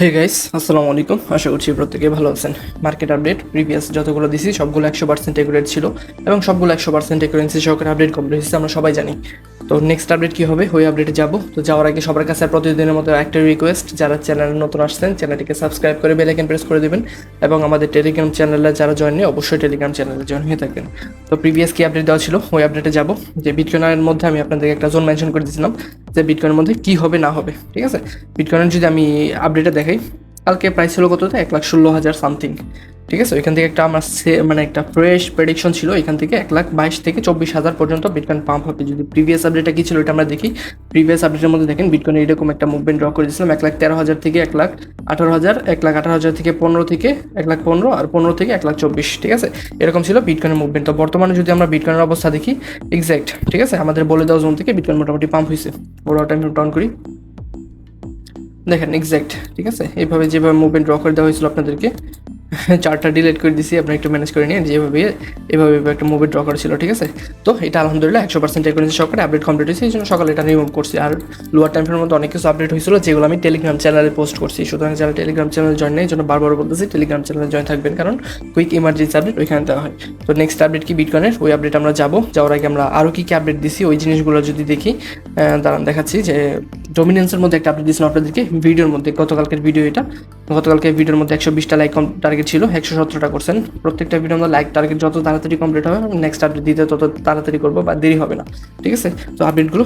Hey guys, আসসালামু আলাইকুম। আশা করছি প্রত্যেকে ভালো আছেন। মার্কেট আপডেট প্রিভিয়াস যতগুলো দিছি সবগুলো 100% একুরেট ছিল এবং সবগুলো 100% একুরেন্সি সহকারে আপডেট কমপ্লিট হয়েছে, আমরা সবাই জানি। তো নেক্সট আপডেট কী হবে, ওই আপডেটে যাব। তো যাওয়ার আগে সবার কাছে প্রতিদিনের মতো একটা রিকোয়েস্ট, যারা চ্যানেলে নতুন আসছেন চ্যানেলটিকে সাবস্ক্রাইব করে বেল আইকন প্রেস করে দেবেন এবং আমাদের টেলিগ্রাম চ্যানেলে যারা জয়েন নেই অবশ্যই টেলিগ্রাম চ্যানেলে জয়েন হয়ে থাকবেন। তো প্রিভিয়াস কি আপডেট দেওয়া ছিল ওই আপডেটে যাব। যে বিটকয়েনের মধ্যে আমি আপনাদেরকে একটা জোন মেনশন করে দিয়েছিলাম যে বিটকয়েনের মধ্যে কী হবে না হবে, ঠিক আছে। বিটকয়েনের যদি আমি আপডেটে দেখাই, কালকে প্রাইস ছিল কততে 1,16,000 সামথিং, ঠিক আছে। ওইখান থেকে একটা আমার মানে একটা ফ্রেশ প্রেডিকশন ছিল, এখান থেকে 1,22,000 থেকে 24,000 পর্যন্ত বিটকয়েন পাম্প হবে। যদি প্রিভিয়াস আপডেটটা কী ছিল এটা আমরা দেখি। প্রিভিয়াস আপডেটের মধ্যে দেখেন বিটকয়েন এরকম একটা মুভমেন্ট ড্র করে দিয়েছিলাম 1,13,000 থেকে 1,18,000, 1,18,000 থেকে 15 থেকে 1,15,000 আর 15 থেকে 1,24,000, ঠিক আছে। এরকম ছিল বিটকয়েনের মুভমেন্ট। তো বর্তমানে যদি আমরা বিটকয়েনের অবস্থা দেখি এক্স্যাক্ট, ঠিক আছে, আমাদের বলে দেওয়া জোন থেকে বিটকয়েন মোটামুটি পাম্প হয়েছে। বড় টাইম ডাউন করি, দেখেন এক্স্যাক্ট, ঠিক আছে। এইভাবে যেভাবে মুভমেন্ট ড্র করে দেওয়া হয়েছিল আপনাদেরকে, চার্টটা ডিলিট করে দিছি, আপনি একটু ম্যানেজ করে নিন। যেভাবে এভাবে একটা মুভি ড্র করা ছিল, ঠিক আছে। তো এটা আলহামদুলিল্লাহ 100% একুরেন্সি সহকারে আপডেট কমপ্লিট হয়েছে, এই জন্য সকালে এটা রিমুভ করছি। আর লোয়ার টাইমের মধ্যে অনেক কিছু আপডেট হয়েছিল যেগুলো আমি টেলিগ্রাম চ্যানেলে পোস্ট করছি। সুতরাং যারা টেলিগ্রাম চ্যানেলে জয়েন নেই, এই জন্য বারবার বলতেছি টেলিগ্রাম চ্যানেলে জয়েন থাকবেন, কারণ কুইক ইমার্জেন্সি আপডেট ওইখানে দেওয়া হয়। তো নেক্সট আপডেট কি বিটকয়েনের, ওই আপডেট আমরা যাওয়ার আগে আমরা আরও কী আপডেট দিছি ওই জিনিসগুলো যদি দেখি, দাঁড়ান দেখাচ্ছি। যে ডোমিনেন্সের মধ্যে একটা আপডেট দিয়েছিলাম আপনাদেরকে ভিডিওর মধ্যে, গতকালকের ভিডিও এটা। গতকালকে ভিডিওর মধ্যে 120টা লাইক টার্গেট ছিল, 117টা করছেন। প্রত্যেকটা ভিডিওর মধ্যে লাইক টার্গেট যত তাড়াতাড়ি কমপ্লিট হবে, নেক্সট আপডেট দিতে তত তাড়াতাড়ি করবো বা দেরি হবে না, ঠিক আছে। তো আপডেটগুলো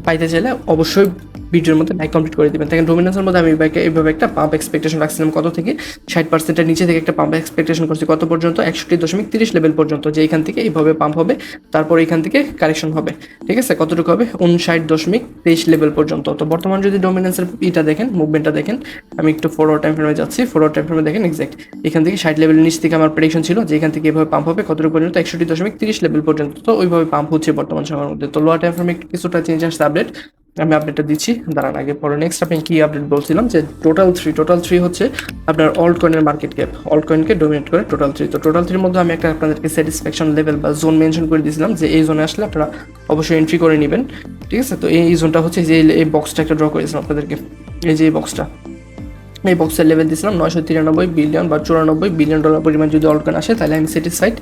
পাইতে চাইলে অবশ্যই ভিডিওর মধ্যে লাইক কমপ্লিট করে দেবেন। দেখেন ডোমিনেন্সের মধ্যে আমি এইভাবে একটা পাম্প এক্সপেকটেশন রাখছিলাম কত থেকে 60%-এর নিচে থেকে একটা পাম্প এক্সপেকটেশন করছি কত পর্যন্ত, 61.30 লেভেল পর্যন্ত, যে এখান থেকে এইভাবে পাম্প হবে, তারপর এখান থেকে কারেকশন হবে, ঠিক আছে। কতটুকু হবে 59.23 লেভেল পর্যন্ত। তো বর্তমান যদি ডোমিনেন্সের এটা দেখেন, মুভমেন্টটা দেখেন, আমি একটু ফরওয়ার্ড টাইম ফ্রেমে যাচ্ছি। ফরওয়ার্ড টাইম ফ্রেমে দেখেন এক্স্যাক্ট এখান থেকে 60 লেভেলের নিচ থেকে আমার প্রেডিকশন ছিল যে এখান থেকে এভাবে পাম্প হবে কতটুকু পর্যন্ত, 61.30 লেভেল পর্যন্ত। তো ওইভাবে পাম্প হচ্ছে বর্তমান সময়ের মধ্যে। তো লোয়ার টাইম ফ্রেমে কিছুটা চেঞ্জ আসছে আপডেট, আমি আপডেটটা দিচ্ছি, দাঁড়ান আগে পরে। নেক্সট আপনি কি আপডেট বলছিলাম যে টোটাল থ্রি হচ্ছে আপনার অল্ট কয়েনের মার্কেট ক্যাপ, অল্ট কয়েনকে ডোমিনেট করে টোটাল থ্রি। তো টোটাল থ্রির মধ্যে আমি একটা আপনাদেরকে স্যাটিসফ্যাকশন লেভেল বা জোন মেনশন করে দিয়েছিলাম যে এই জোনে আসলে আপনারা অবশ্যই এন্ট্রি করে নেবেন, ঠিক আছে। তো এই জোনটা হচ্ছে যে এই বক্সটা একটা ড্র করেছিলাম আপনাদেরকে, এই যে এই বক্সটা, এই বক্সের লেভেল দিয়েছিলাম 993 বিলিয়ন বা 94 বিলিয়ন ডলার পরিমাণ যদি অল্টকয়েন আসে তাহলে আমি স্যাটিসফাইড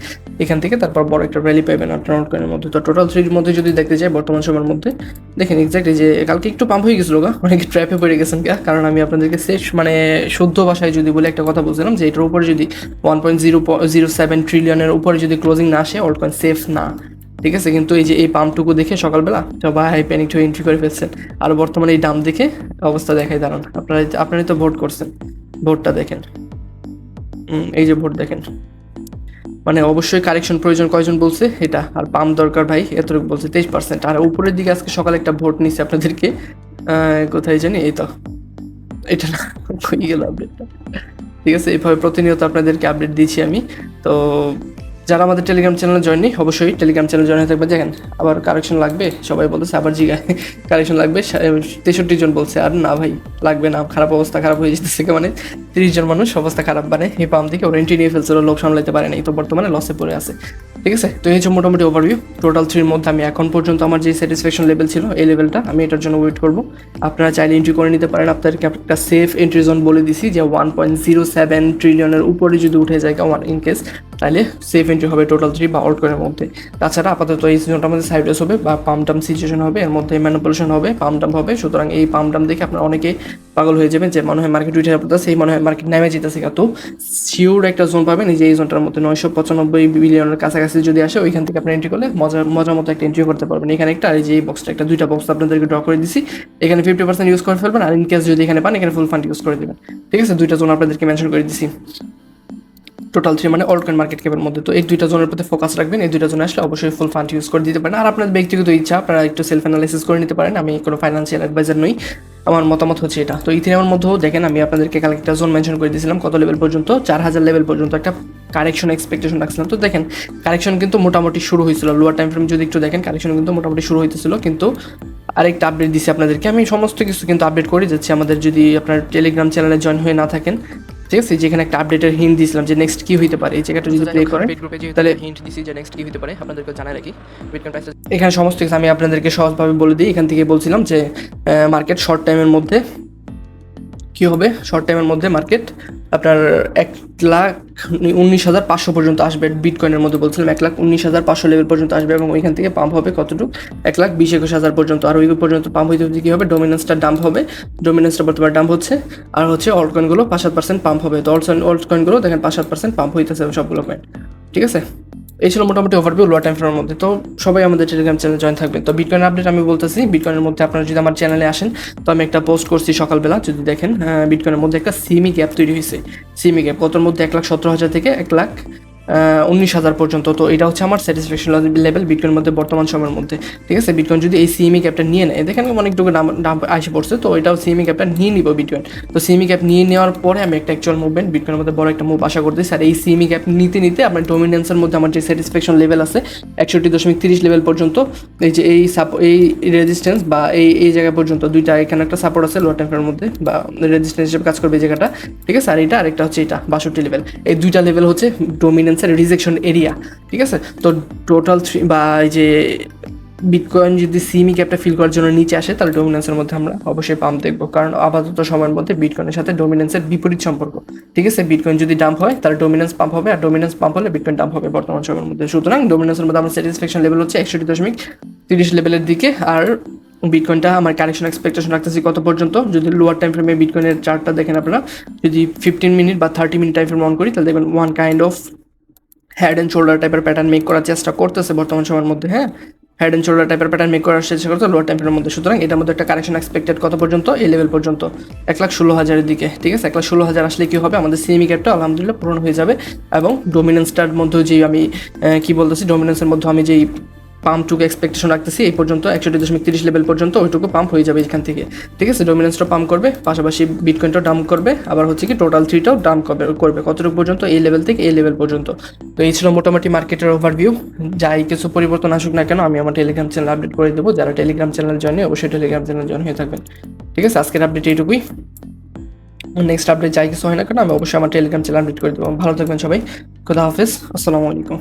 এখান থেকে। তারপর বড় একটা র্যালি পাবেন আপনার অল্টকয়েনের মধ্যে। তো টোটাল থ্রির মধ্যে যদি দেখতে চাই বর্তমান সময়ের মধ্যে দেখেন এক্স্যাক্টলি যে কালকে একটু পাম্প হয়ে গেছিলো অনেকে ট্র্যাপে পড়ে গেছেন কারণ আমি আপনাদেরকে মানে শুদ্ধ ভাষায় যদি বলে একটা কথা বলছিলাম যে এটার উপরে যদি 1.007 ট্রিলিয়নের উপরে যদি ক্লোজিং না আসে অল্টকয়েন সেফ না, ঠিক আছে। কিন্তু এই যে এই পাম্পটুকু দেখে সকালবেলা সবাই প্যানিক হয়ে এন্ট্রি করে ফেলছেন। আর বর্তমানে এই দাম দেখে অবস্থা দেখাই দাঁড়ান, আপনারাই তো ভোট করছেন, ভোটটা দেখেন, এই যে ভোট দেখেন। মানে অবশ্যই কারেকশন প্রয়োজন কয়জন বলছে এটা, আর পাম্প দরকার ভাই এতটুকু বলছে 23%। আর উপরের দিকে আজকে সকালে একটা ভোট নিচ্ছে আপনাদেরকে, কোথায় জানি, এই তো এটা না, হয়ে গেল আপডেটটা, ঠিক আছে। এইভাবে প্রতিনিয়ত আপনাদেরকে আপডেট দিচ্ছি আমি। তো যারা আমাদের টেলিগ্রাম চ্যানেলে জয়েন নেই অবশ্যই টেলিগ্রাম চ্যানেলে জয়েন হয়ে থাকবে। দেখেন আবার কারেকশন লাগবে, সবাই বলতেছে আবার জিগায় কারেকশন লাগবে, 63 জন বলছে। আর না ভাই লাগবে না, খারাপ অবস্থা খারাপ হয়ে যেতেছে, মানে 30 জন মানুষ অবস্থা খারাপ, মানে এই পাম্প থেকে ওরা এন্ট্রি নিয়ে ফেলছিল, লোক সামলাইতে পারে নাই, তো বর্তমানে লসে পড়ে আছে, ঠিক আছে। তো এই হচ্ছে মোটামুটি ওভারভিউ টোটাল থ্রির মধ্যে। আমি এখন পর্যন্ত আমার যে স্যাটিসফ্যাকশন লেভেল ছিল এই লেভেলটা আমি এটার জন্য ওয়েট করবো। আপনারা চাইলে এন্ট্রি করে নিতে পারেন, আপনাদেরকে একটা সেফ এন্ট্রি জোন বলে দিছি যে 1.07 ট্রিলিয়নের উপরে যদি উঠে যায় ইন কেস, তাহলে সেফ এন্ট্রি হবে টোটাল থ্রি বা অল্টকয়েনের মধ্যে। তাছাড়া আপাতত এই সিজনটার মধ্যে সাইডওয়েজ হবে বা পাম্প ডাম্প সিচুয়েশন হবে, এর মধ্যে ম্যানিপুলেশন হবে, পাম্প ডাম্প হবে। সুতরাং এই পাম্প ডাম্প দেখে আপনারা অনেকেই পাগল হয়ে যাবেন যে মনে হয় মার্কেট উঠে যাবে, সেই মনে হয় মার্কেট নেমে যেতেছে। তো শিওর একটা জোন পাবেন, এই যে এই জোনটার মধ্যে 995 বিলিয়নের কাছাকাছি যদি আসে ওইখান থেকে আপনি এন্ট্রি করলে মজার মতো একটা এন্ট্রি করতে পারবেন। এখানে একটা, আর এই যে এই বক্সটা একটা, দুইটা বক্স আপনাদেরকে ড্র করে দিছি, এখানে 50% ইউজ করে ফেলবেন, আর ইন কেস যদি এখানে পান এখানে ফুল ফান্ড ইউজ করে দেবেন, ঠিক আছে। দুইটা জোন আপনাদেরকে মেনশন করে দিছি টোটাল থ্রি, মানে অল্টকয়েন মার্কেট ক্যাপের মধ্যে। তো এই দুইটা জোনের প্রতি ফোকাস রাখবেন, এই দুইটা জোনে আসলে অবশ্যই ফুল ফান্ড ইউজ করে দিতে পারেন। আর আপনার ব্যক্তিগত ইচ্ছা, আপনারা একটু সেলফ অ্যানালাইসিস করে নিতে পারেন, আমি কোনো ফাইন্যান্সিয়াল অ্যাডভাইজার নই, আমার মতামত হচ্ছে এটা। তো ইথিরিয়ামের মধ্যেও দেখেন আমি আপনাদেরকে কালকে একটা জোন মেনশন করে দিয়েছিলাম কত লেভেল পর্যন্ত, 4,000 লেভেল পর্যন্ত একটা কারেকশন এক্সপেকটেশন রাখছিলাম। তো দেখেন কারেকশন কিন্তু মোটামুটি শুরু হয়েছিল, লোয়ার টাইম ফ্রেম যদি একটু দেখেন কারেকশন কিন্তু মোটামুটি শুরু হইতেছিল। কিন্তু আরেকটা আপডেট দিচ্ছি আপনাদেরকে, আমি সমস্ত কিছু কিন্তু আপডেট করে যাচ্ছি। আমাদের যদি আপনার টেলিগ্রাম চ্যানেলে জয়েন হয়ে না থাকেন, ঠিক আছে, যেখানে একটা আপডেটের হিন্ট দিয়েছিলাম যে নেক্সট কি হইতে পারে, এই জায়গাটা যদি প্লে করেন তাহলে হিন্ট দিছি যে নেক্সট কি হইতে পারে আপনাদেরকে জানাই রাখি। বিটকয়েন প্রাইস এখানে সমস্ত কিছু আমি আপনাদেরকে সহজভাবে বলে দিই। এখান থেকে বলছিলাম যে মার্কেট শর্ট টাইমের মধ্যে কী হবে, শর্ট টাইমের মধ্যে মার্কেট আপনার 1,19,500 পর্যন্ত আসবে। বিটকয়েনের মধ্যে বলছিলাম 1,19,500 লেভেল পর্যন্ত আসবে এবং ওইখান থেকে পাম্প হবে কতটুকু, 1,20,000-21,000 পর্যন্ত। আর ওই পর্যন্ত পাম্প হইতে হতে কী হবে, ডোমিনেন্সটা ডাম্প হবে, ডোমিনেন্সটা বর্তমানে ডাম্প হচ্ছে। আর হচ্ছে অল্ট কয়েনগুলো 5-7% পাম্প হবে। তো অল্ট কয়েনগুলো দেখেন 5-7% পাম্প হইতেছে সবগুলো কয়েন, ঠিক আছে। এই ছিল মোটামুটি ওভারভিউ লোয়ার টাইম ফ্রেমের মধ্যে। তো সবাই আমাদের টেলিগ্রাম চ্যানেলে জয়েন থাকবেন। তো বিটকয়েন আপডেট আমি বলতেছি, বিটকয়েনের মধ্যে আপনারা যদি আমার চ্যানেলে আসেন, তো আমি একটা পোস্ট করছি সকালবেলা, যদি দেখেন বিটকয়েনের মধ্যে একটা সিমি গ্যাপ তৈরি হয়েছে। সিমি গ্যাপ কতর মধ্যে, 1,17,000 থেকে 1,19,000 পর্যন্ত। তো এটা হচ্ছে আমার স্যাটিসফ্যাকশন লেভেল বিটকয়েনের মধ্যে বর্তমান সময়ের মধ্যে, ঠিক আছে। বিটকয়েন যদি এই সিমি গ্যাপটা নিয়ে নেয়, দেখেন অনেকটুকু দাম আসে পড়ছে, তো এটাও সিমি গ্যাপটা নিয়ে নিব বিটকয়েন। তো সিমি গ্যাপ নিয়ে নেওয়ার পরে আমি একটা অ্যাকচুয়াল মুভমেন্ট বিটকয়েনের মধ্যে বড় একটা মুভ আশা করতেছি। আর এই সিমি গ্যাপ নিতে নিতে আমার ডোমিনেন্সের মধ্যে আমার যে স্যাটিসফ্যাকশন লেভেল আছে 61.30 লেভেল পর্যন্ত, এই যে এই রেজিস্ট্যান্স বা এই জায়গা পর্যন্ত দুইটা, এখানে একটা সাপোর্ট আছে লোয়ার টাইম ফ্রেমের মধ্যে বা রেজিস্ট্যান্স হিসেবে কাজ করবে এই জায়গাটা, ঠিক আছে। আর এটা আরেকটা হচ্ছে এটা 62 লেভেল। এই দুইটা লেভেল হচ্ছে ডোমিনেন্সের রিজেকশন এরিয়া, ঠিক আছে। তো টোটাল বা এই যে বিটকয়েন যদি সিমি ক্যাপটা ফিল করার জন্য নিচে আসে, তাহলে ডোমিনেন্সের মধ্যে আমরা অবশ্যই পাম্প দেখবো, কারণ আপাতত সময়ের মধ্যে বিটকয়েনের সাথে ডোমিনেন্সের বিপরীত সম্পর্ক, ঠিক আছে। বিটকয়েন যদি ডাম্প হয় তাহলে ডোমিনেন্স পাম্প হবে, আর ডোমিনেন্স পাম্প হলে বিটকয়েন ডাম্প হবে বর্তমান সময়ের মধ্যে। সুতরাং ডোমিনেন্সের মধ্যে আমার স্যাটিসফ্যাকশন লেভেল হচ্ছে 61.30 লেভেলের দিকে। আর বিটকয়েনটা আমার কারেকশন এক্সপেকটেশন রাখতেছি কত পর্যন্ত, যদি লোয়ার টাইম ফ্রেমে বিটকয়েনের চার্টটা দেখেন আপনারা, যদি 15 মিনিট বা 30 মিনিট টাইম ফ্রেম অন করি, তাহলে দেখবেন one kind of head and shoulder টাইপের প্যাটার্ন মেক করার চেষ্টা করতেছে বর্তমান সময়ের মধ্যে, হ্যাঁ, হেড অ্যান্ড শোল্ডার টাইপের প্যাটার্ন মেক করার চেষ্টা করতে লোয়ার টাইমের মধ্যে। সুতরাং এটার মধ্যে একটা কারেকশন এক্সপেক্টেড কত পর্যন্ত, এই লেভেল পর্যন্ত 1,16,000-এর দিকে, ঠিক আছে। 1,16,000 আসলে কী হবে, আমাদের সিমি গ্যাপটা আলহামদুলিল্লাহ পূরণ হয়ে যাবে এবং ডোমিনেন্সটার মধ্যে যেই আমি কী বলতেছি, ডোমিনেন্সের মধ্যে আমি যেই পাম্পটুকু এক্সপেকটেশন রাখতেছি এই পর্যন্ত 61.30 লেভেল পর্যন্ত, ওইটুকু পাম্প হয়ে যাবে এখান থেকে, ঠিক আছে। ডোমিনেন্সটা পাম্প করবে, পাশাপাশি বিটকয়েনটাও ডাম্প করবে, আবার হচ্ছে কি টোটাল 3টাও ডাম্প করবে কতটুকু পর্যন্ত, এই লেভেল থেকে এই লেভেল পর্যন্ত। তো এই ছিল মোটামুটি মার্কেটের ওভারভিউ। যাই কিছু পরিবর্তন আসুক না কেন, আমি আমার টেলিগ্রাম চ্যানেল আপডেট করে দেবো। যারা টেলিগ্রাম চ্যানেল জয়েন, অবশ্যই টেলিগ্রাম চ্যানেল জয়েন হয়ে থাকবেন, ঠিক আছে। আজকের আপডেট এইটুকুই। নেক্সট আপডেট যাই কিছু হয় না কেন, আমি অবশ্যই আমার টেলিগ্রাম চ্যানেল আপডেট করে দেবো। ভালো থাকবেন সবাই, খুদা হাফেজ, আসসালামু আলাইকুম।